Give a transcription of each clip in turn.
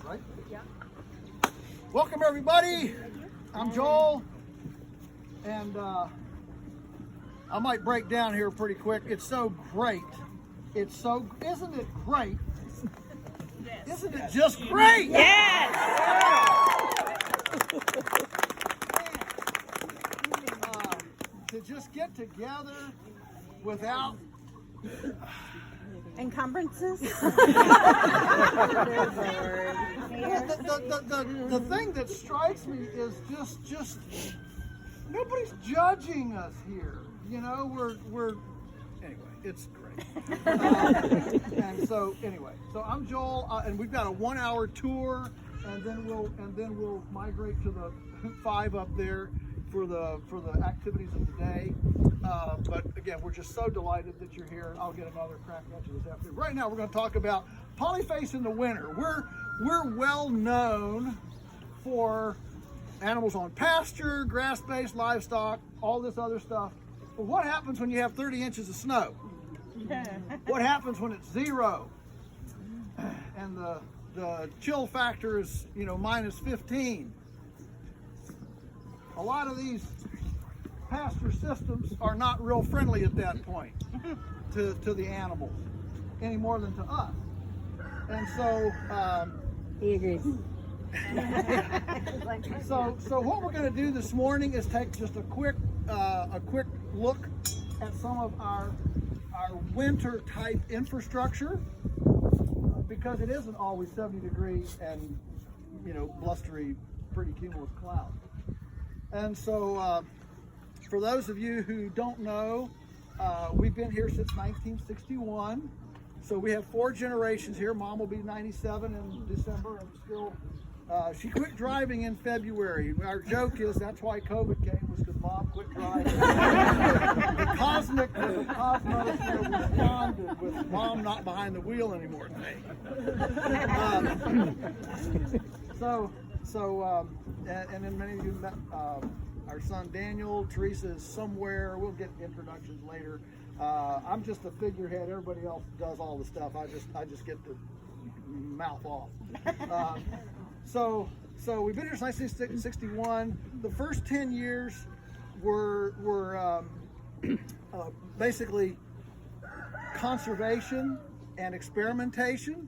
right? Yeah. Welcome everybody. I'm Joel, and I might break down here pretty quick. It's so great. Isn't it great? Yes. Isn't it just great? Yes. To just get together without encumbrances. The thing that strikes me is just nobody's judging us here. You know, we're anyway. It's great. And so I'm Joel, and we've got a 1-hour tour, and then we'll migrate to the Hoop 5 up there for the activities of the day. But again, we're just so delighted that you're here. I'll get another crack at you this afternoon. Right now, we're going to talk about Polyface in the winter. We're well known for animals on pasture, grass-based livestock, all this other stuff. But what happens when you have 30 inches of snow? What happens when it's 0 and the chill factor is minus 15? A lot of these pasture systems are not real friendly at that point to the animals any more than to us. And so He agrees. So what we're going to do this morning is take just a quick look at some of our winter type infrastructure, because it isn't always 70 degrees and blustery, pretty cumulus clouds. And so for those of you who don't know, we've been here since 1961. So we have 4 generations here. Mom will be 97 in December, and still, she quit driving in February. Our joke is that's why COVID came, was because Mom quit driving. The cosmos responded with Mom not behind the wheel anymore today. And then many of you met our son Daniel. Teresa is somewhere. We'll get introductions later. I'm just a figurehead. Everybody else does all the stuff. I just get to mouth off. So we've been here since 1961. The first 10 years were basically conservation and experimentation.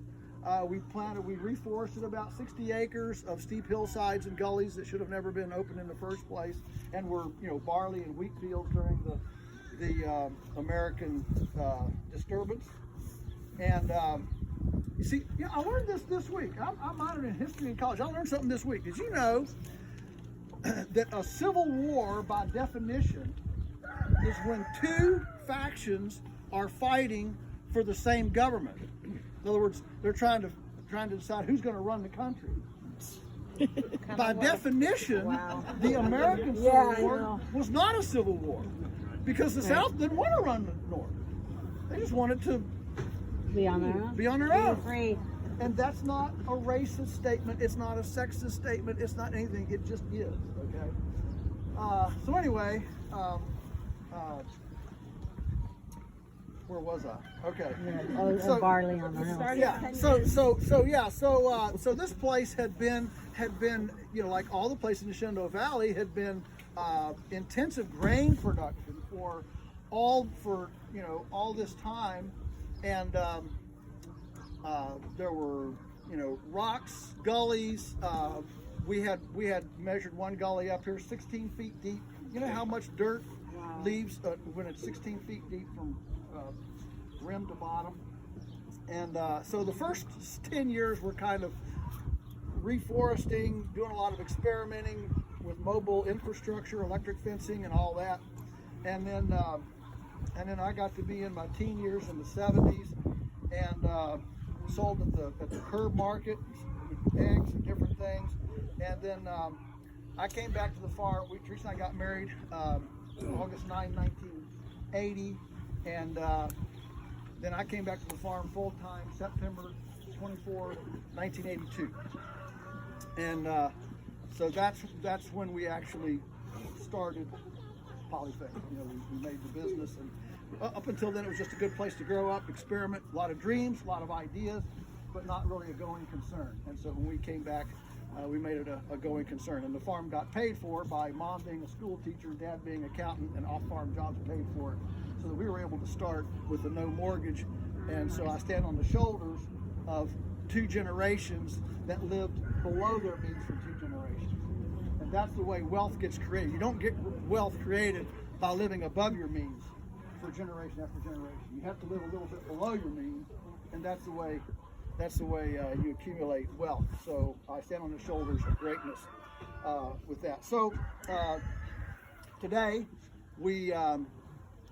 We reforested about 60 acres of steep hillsides and gullies that should have never been opened in the first place, and were barley and wheat fields during the American disturbance. And you see, I learned this week. I'm minored in history in college. I learned something this week. Did you know that a civil war, by definition, is when 2 factions are fighting for the same government? In other words, they're trying to decide who's going to run the country. By definition, the American Civil War was not a civil war, because the South didn't want to run the North. They just wanted to be on their own. Free. And that's not a racist statement. It's not a sexist statement. It's not anything. It just is. Okay. So anyway. Where was I? Okay. So barley on the house. So this place had been like all the places in the Shenandoah Valley, had been intensive grain production for all this time, and there were rocks, gullies. We had measured one gully up here 16 feet deep. You know how much dirt leaves when it's 16 feet deep from rim to bottom. And so the first 10 years were kind of reforesting, doing a lot of experimenting with mobile infrastructure, electric fencing, and all that. And then I got to be in my teen years in the 70s, and sold at the curb market, eggs and different things. And then I came back to the farm. Teresa and I got married August 9, 1980, and then I came back to the farm full time September 24, 1982. And so that's when we actually started Polyface. We made the business, and up until then it was just a good place to grow up, experiment, a lot of dreams, a lot of ideas. but not really a going concern. And so when we came back, we made it a going concern. And the farm got paid for by mom being a school teacher, dad being an accountant, and off-farm jobs paid for it. So that we were able to start with a no mortgage. And so I stand on the shoulders of 2 generations that lived below their means for 2 generations. And that's the way wealth gets created. You don't get wealth created by living above your means for generation after generation. You have to live a little bit below your means, and that's the way you accumulate wealth. So I stand on the shoulders of greatness with that. So today we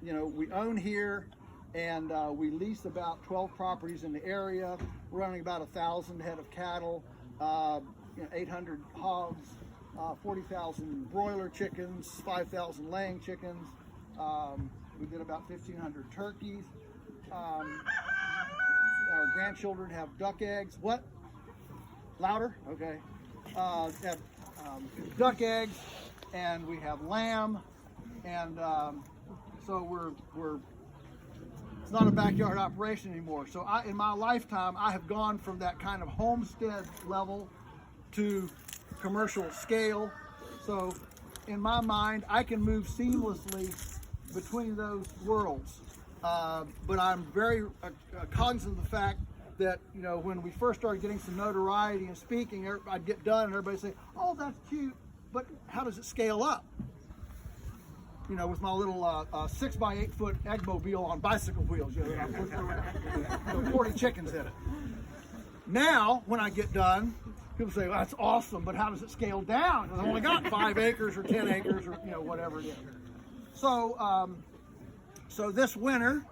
we own here, and we lease about 12 properties in the area. We're running about 1,000 head of cattle, 800 hogs, 40,000 broiler chickens, 5,000 laying chickens. We did about 1,500 turkeys. Our grandchildren have duck eggs. What? Louder? Okay. Have duck eggs, and we have lamb, and so we're it's not a backyard operation anymore. So in my lifetime, I have gone from that kind of homestead level to commercial scale. So in my mind, I can move seamlessly between those worlds. But I'm very cognizant of the fact that, when we first started getting some notoriety and speaking, I'd get done and everybody say, "Oh, that's cute, but how does it scale up?" With my little 6x8 foot eggmobile on bicycle wheels, 40 chickens in it. Now, when I get done, people say, "Well, that's awesome, but how does it scale down? Because I've only got 5 acres or 10 acres or whatever it is." So, so this winter,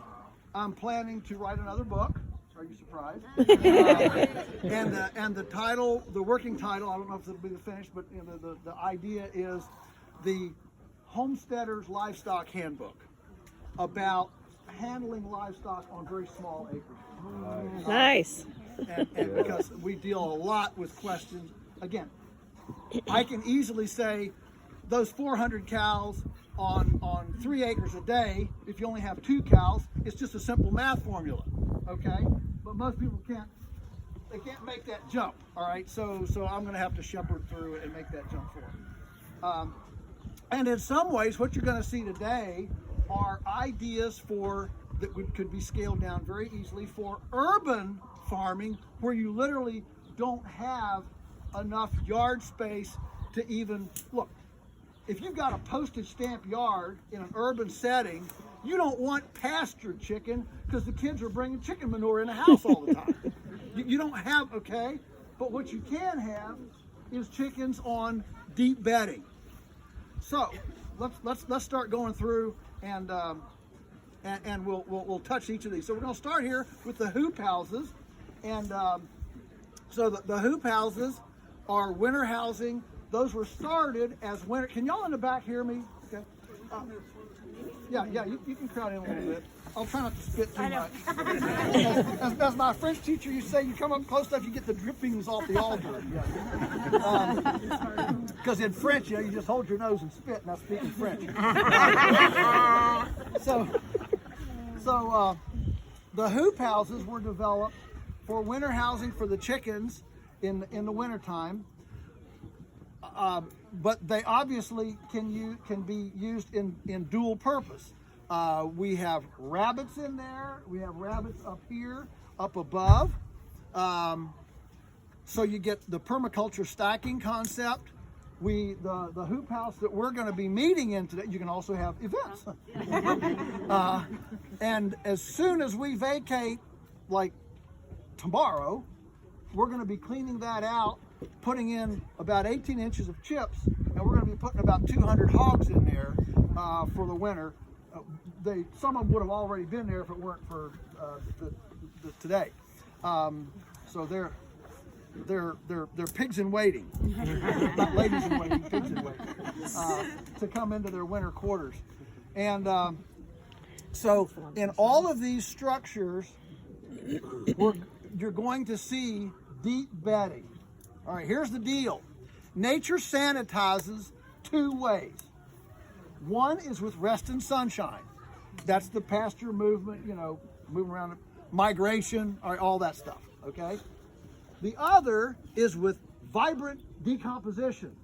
I'm planning to write another book. Are you surprised? And the title, the working title, I don't know if it'll be the finish, but the idea is the Homesteader's Livestock Handbook, about handling livestock on very small acres. Nice. And because we deal a lot with questions. Again, I can easily say those 400 cows on 3 acres a day, if you only have 2 cows, it's just a simple math formula, okay? But most people can't make that jump, all right? So I'm going to have to shepherd through it and make that jump for them. And in some ways, what you're going to see today are ideas that could be scaled down very easily for urban farming, where you literally don't have enough yard space to even look. If you've got a postage stamp yard in an urban setting, you don't want pastured chicken because the kids are bringing chicken manure in the house all the time. You don't have, okay? But what you can have is chickens on deep bedding. So let's start going through and we'll touch each of these. So we're going to start here with the hoop houses, and so the hoop houses are winter housing. Those were started as winter. Can y'all in the back hear me? Okay. Yeah, you can crowd in a little bit. I'll try not to spit too much. As my French teacher used to say, you come up close enough, you get the drippings off the altar. Because in French, you just hold your nose and spit, and I speak in French. So the hoop houses were developed for winter housing for the chickens in the wintertime. But they obviously can be used in dual purpose. We have rabbits in there. We have rabbits up here, up above. So you get the permaculture stacking concept. The hoop house that we're going to be meeting in today, you can also have events. And as soon as we vacate, like tomorrow, we're going to be cleaning that out, putting in about 18 inches of chips, and we're going to be putting about 200 hogs in there for the winter. Some of them would have already been there if it weren't for today. So they're pigs in waiting, not ladies in waiting, pigs in waiting, to come into their winter quarters. And so in all of these structures, you're going to see deep bedding. All right, here's the deal. Nature sanitizes 2 ways. One is with rest and sunshine. That's the pasture movement, moving around, migration, all that stuff, okay? The other is with vibrant decomposition,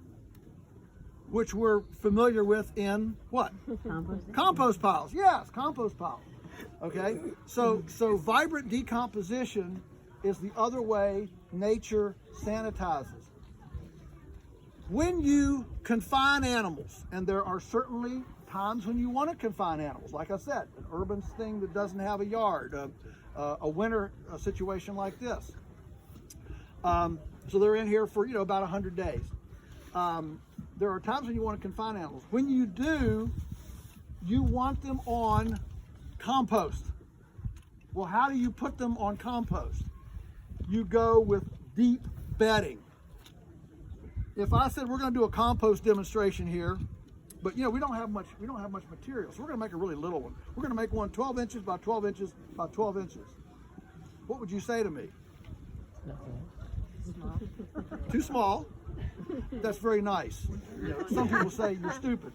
which we're familiar with in what? Compost piles. Yes, compost piles. Okay, so vibrant decomposition is the other way nature sanitizes. When you confine animals, and there are certainly times when you want to confine animals, like I said, an urban thing that doesn't have a yard, a winter situation like this. So they're in here for about 100 days. There are times when you want to confine animals. When you do, you want them on compost. Well, how do you put them on compost? You go with deep bedding. If I said we're going to do a compost demonstration here, but we don't have much material, so we're going to make a really little one. We're going to make one 12 inches by 12 inches by 12 inches. What would you say to me? Too small. That's very nice. Some people say you're stupid.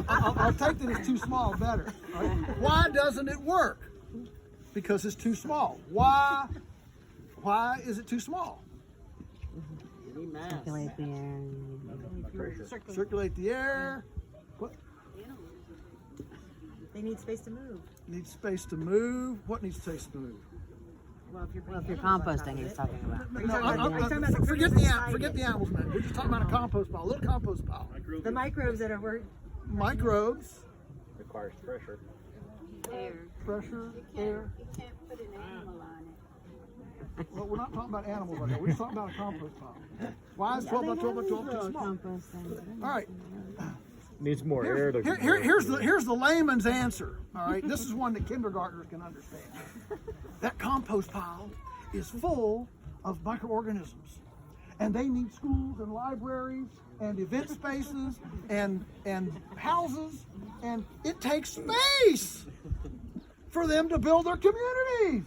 I'll take that it's too small better. Right? Why doesn't it work? Because it's too small. Why is it too small? Circulate the air. Circulate the air. What? They need space to move. Needs space to move. What needs space to move? Well, if you're composting, he's talking about. Forget the animals, man. We're just talking about a compost pile, a little compost pile. the microbes that are Microbes. Requires pressure. Air. Pressure, air. You can't put an animal on it. Well, we're not talking about animals right now. We're just talking about a compost pile. Why is 12 by 12 by 12 too small? All right. Needs more air to. Here's the layman's answer. All right. This is one that kindergartners can understand. That compost pile is full of microorganisms, and they need schools and libraries and event spaces and houses, and it takes space for them to build their communities.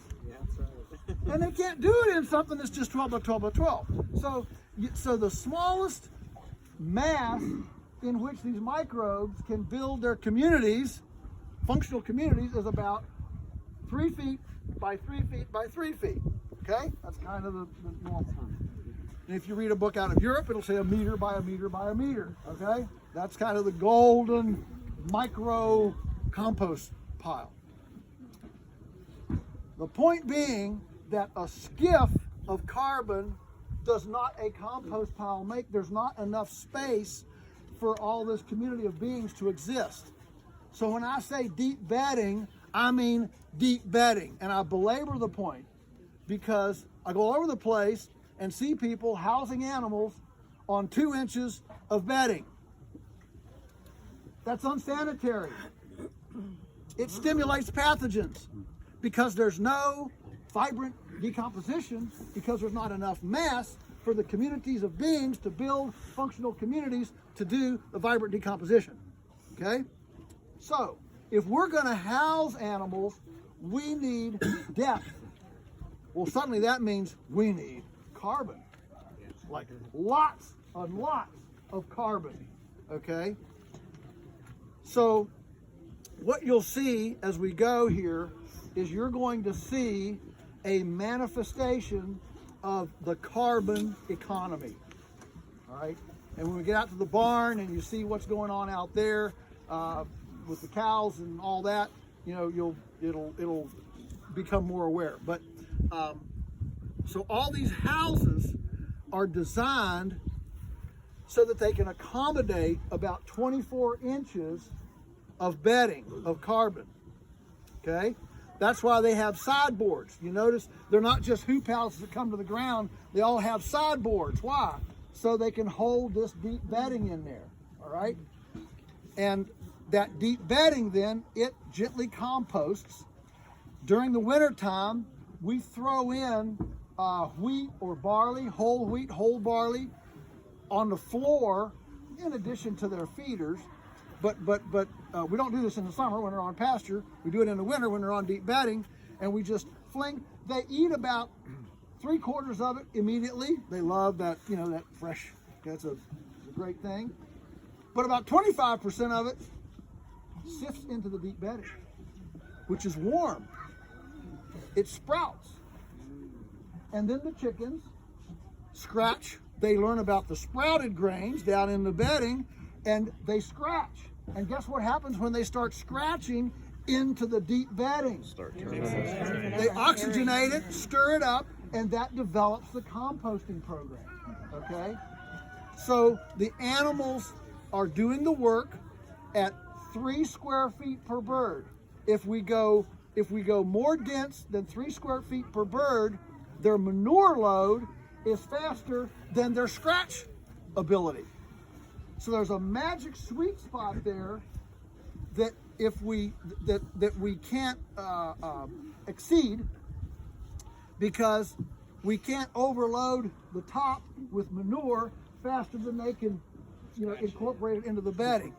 And they can't do it in something that's just 12 by 12 by 12. So the smallest mass in which these microbes can build their communities, functional communities, is about 3 feet by 3 feet by 3 feet. Okay? That's kind of the normal. And if you read a book out of Europe, it'll say a meter by a meter by a meter. Okay? That's kind of the golden micro compost pile. The point being that a skiff of carbon does not a compost pile make. There's not enough space for all this community of beings to exist. So when I say deep bedding, I mean deep bedding. And I belabor the point because I go all over the place and see people housing animals on 2 inches of bedding. That's unsanitary. It stimulates pathogens because there's no vibrant decomposition, because there's not enough mass for the communities of beings to build functional communities to do the vibrant decomposition. Okay? So, if we're going to house animals, we need depth. Well, suddenly that means we need carbon. Like lots and lots of carbon. Okay? So, what you'll see as we go here is you're going to see a manifestation of the carbon economy. All right? And when we get out to the barn and you see what's going on out there with the cows and all that, it'll become more aware. But so all these houses are designed so that they can accommodate about 24 inches of bedding of carbon. Okay? That's why they have sideboards. You notice they're not just hoop houses that come to the ground. They all have sideboards. Why? So they can hold this deep bedding in there. All right? And that deep bedding then, it gently composts. During the winter time, we throw in wheat or barley, whole wheat, whole barley on the floor in addition to their feeders. But we don't do this in the summer when they're on pasture. We do it in the winter when they're on deep bedding, and we just fling. They eat about 3/4 of it immediately. They love that, that fresh. That's a great thing. But about 25% of it sifts into the deep bedding, which is warm. It sprouts. And then the chickens scratch. They learn about the sprouted grains down in the bedding, and they scratch. And guess what happens when they start scratching into the deep bedding? They oxygenate it, stir it up, and that develops the composting program. Okay? So the animals are doing the work at 3 square feet per bird. If we go more dense than 3 square feet per bird, their manure load is faster than their scratch ability. So there's a magic sweet spot there that if we can't exceed, because we can't overload the top with manure faster than they can, incorporate it into the bedding.